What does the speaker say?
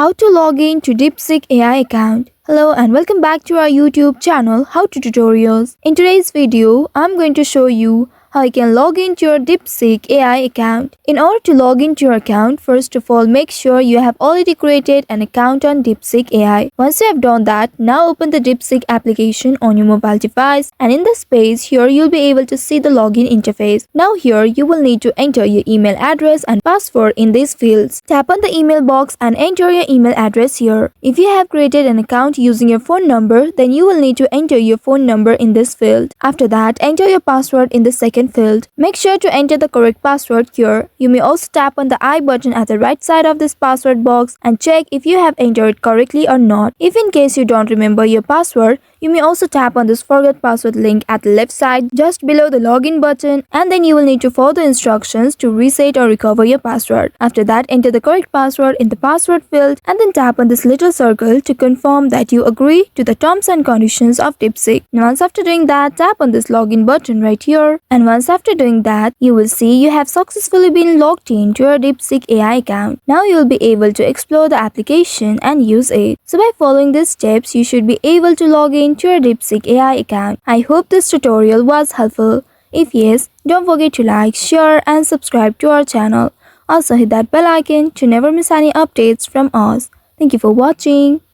How to log in to DeepSeek AI account. Hello and welcome back to our YouTube channel How to Tutorials. In today's video, I'm going to show you how you can log into your DeepSeek AI account. In order to log into your account, first of all, make sure you have already created an account on DeepSeek AI. Once you have done that, now open the DeepSeek application on your mobile device, and in this page here you'll be able to see the login interface. Now here you will need to enter your email address and password in these fields. Tap on the email box and enter your email address here. If you have created an account using your phone number, then you will need to enter your phone number in this field. After that, enter your password in the second field. Make sure to enter the correct password here. You may also tap on the I button at the right side of this password box and check if you have entered it correctly or not. If in case you don't remember your password, you may also tap on this forget password link at the left side just below the login button, and then you will need to follow the instructions to reset or recover your password. After that, enter the correct password in the password field and then tap on this little circle to confirm that you agree to the terms and conditions of DeepSeek. And once after doing that, tap on this login button right here, and once after doing that, you will see you have successfully been logged in to your DeepSeek AI account. Now you will be able to explore the application and use it. So by following these steps, you should be able to log in to your DeepSeek AI account. I hope this tutorial was helpful. If yes, don't forget to like, share and subscribe to our channel. Also hit that bell icon to never miss any updates from us. Thank you for watching.